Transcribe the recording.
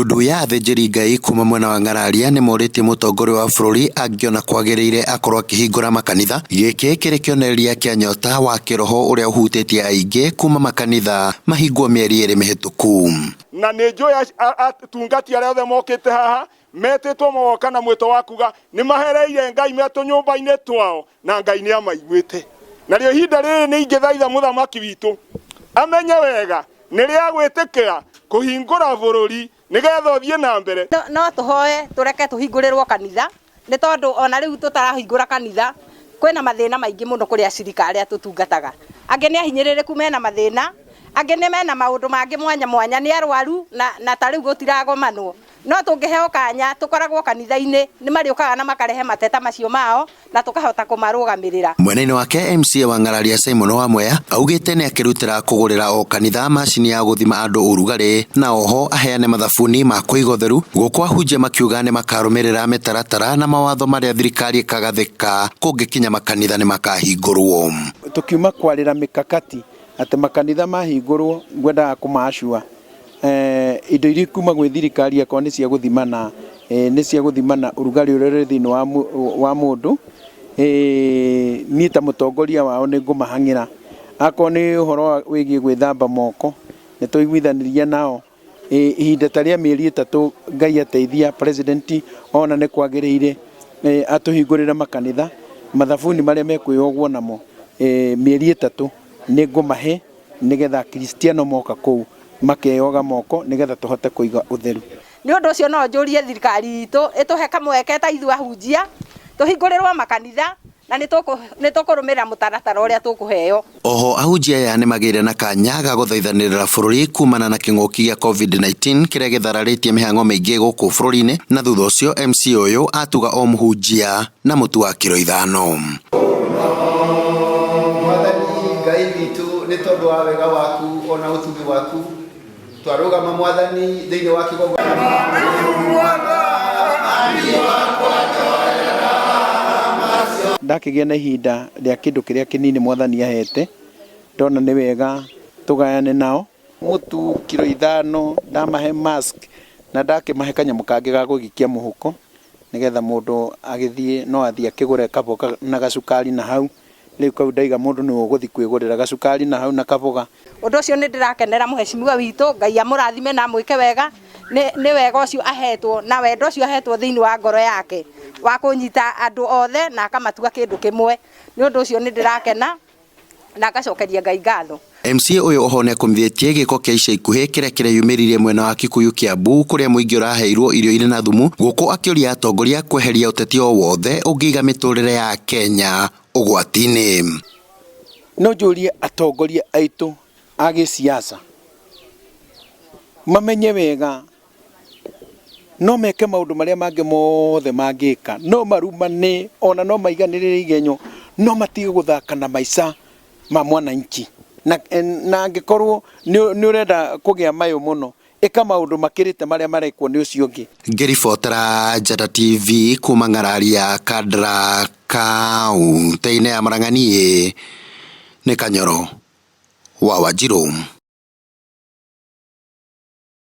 Ndundu ya athĩnjĩri Ngai kuma mwena wa Ngararia nĩ morĩtie mũtongoria wa bũrũri angĩona kwagĩrĩire akorwo akĩhingũra makanitha. Gĩkĩ kĩrĩ kĩonereria kĩa nyota wa kĩroho ũrĩa ũhutĩtie aingĩ kuma makanitha mahingwo mĩeri ĩrĩ mĩhĩtũku. Na nĩ njũĩ atungati arĩa othe mokĩte haha metĩtwo moka na mwĩto wa kuga nĩ mahereire Ngai metũ nyũmba-inĩ twao na Ngai nĩ amaiguĩte. Na rĩo ihinda rĩrĩ nĩ ingĩthaitha mũthamaki witũ amenye wega nĩ rĩa gwĩtĩkĩra kũhingũra bũrũri nigetha ũthiĩ na mbere. No tũhoe tũreke tũhingũrĩrwo kanitha nĩ tondũ ona rĩu tũtarahingũra kanitha kwĩna mathĩna maingĩ mũno kũrĩ acirikari atũtungataga. Angĩ nĩ ahinyĩrĩrĩku mena mathĩna, angĩ nĩ mena maũndũ mangĩ mwanya mwanya, nĩ arwaru na ta rĩu gũtiragomanwo. No tũngĩheo kanya tũkoragwo kanitha-inĩ nĩ marĩũkaga na makarehe mateta macio mao na tũkahota kũmarũgamĩrĩra. Mwena-inĩ wake MCA wa Ngararia Simon wa Mwea augĩte nĩ akĩrutĩra kũgũrĩra o kanitha macini ya gũthima andũ ũrugarĩ na oho aheane mathabuni ma kũiga ũtheru. Gũkũ Ahunjia makiuga nĩ makarũmĩrĩra mĩtaratara na mawatho marĩa thirikari ĩkagathĩka kũngĩkinya makanitha nĩ makahingũrwo. Tukiuma kwarĩra mikakati atĩ makanitha mahingũrwo ngwendaga kũmacua indo iria kuma gwĩ thirikari akorwo nĩ cia gũthimana nĩ cia gũthimana ũrugarĩ ũrĩa thĩinĩ wa mũndũ. Niĩ ta mũtongoria wao nĩ ngũmahang'ĩra akorwo nĩ ũhoro wĩgiĩ gwĩthamba moko nĩ tũiguithanĩria nao ihinda ta rĩa mĩeri 3 Ngai ateithia president ona nĩ kwagĩrĩire atũhingũrĩre makanitha mathabuni marĩa mekwĩyogwo namo mĩeri 3 nĩ ngũmahe nĩgetha Kristiano moka kũu makeyoga moko nĩgetha tũhote kũiga ũtheru. Nĩ ũndũ ũcio no njũrie thirikari itũ ĩtũhe kamweke ta ithuĩ Ahunjia tũhingũrĩrwo makanitha na nĩ tũkũrũmĩrĩra mũtaratara ũrĩa tũkũheo. Oho Ahunjia aya nĩ magĩire na kanya ga gũthaithanĩrĩra bũrũri kumana na kĩng'ũki gĩa COVID-19 kĩrĩa gĩthararĩtie mĩhang'o mĩingĩ gũkũ bũrũri-inĩ, na thutha ũcio MC ũyũ atuga o mũhunjia na mũtu wa kilo 5. Ngai witũ nĩ tondũ wa wega waku ona ũtugi waku twarũgama Mwathani thĩinĩ wa kĩgongona ndakĩgĩa na ihinda rĩa kĩndũ kĩrĩa kĩnini Mwathani ahete ndona nĩ wega tũgayane nao mũtu kilo 5 ndamahe mask na ndakĩmahe kanyamũ kangĩ ga gũgikia mũhuko nĩgetha mũndũ agĩthiĩ no athiĩ akĩgũre kaboga na gacukari na hau rĩu kau ndaiga mũndũ nĩ ũgũthiĩ kwĩgũrĩra gacukari na hau na kaboga. Ũndũ ũcio nĩ ndĩrakenera mũhecimiwa witũ Ngai amũrathime na mwĩke wega nĩ wega ũcio ahetwo na wendo ũcio ahetwo thĩinĩ wa ngoro yake wa kũnyita andũ othe na akamatua kĩndũ kĩmwe. Nĩ ũndũ ũcio nĩ ndĩrakena na ngacokeria Ngai ngatho. MCA ũyũ oho nĩ akumithĩtie gĩko kĩa ica ikuhĩ kĩrĩa kĩreyumĩririe mwena wa Kikuyu Kiambu kũrĩa mũingĩ ũraheirwo irio irĩ na thumu, gũkũ akĩũria atongoria kweheria ũteti o wothe ũngĩiga mĩtũrĩre ya Kenya ũgwati-inĩ. No njũrie atongoria aitũ a gĩsiasa mamenye wega no meke maũndũ marĩa mangĩ mothe mangĩka, no marumane ona no maiganĩrĩre igenyo, no matige gũthaka na maica ma mwananchi na angĩkorwo nĩ ũrenda kũgĩa mayũ mũno ĩka maũndũ makĩrĩte marĩa marekwo nĩ ũcio ũngĩ. Ngĩribotera Njata TV kuma Ngararia Kadra kaunti-inĩ ya Murang'a, nĩ Kanyoro wa Wanjiru.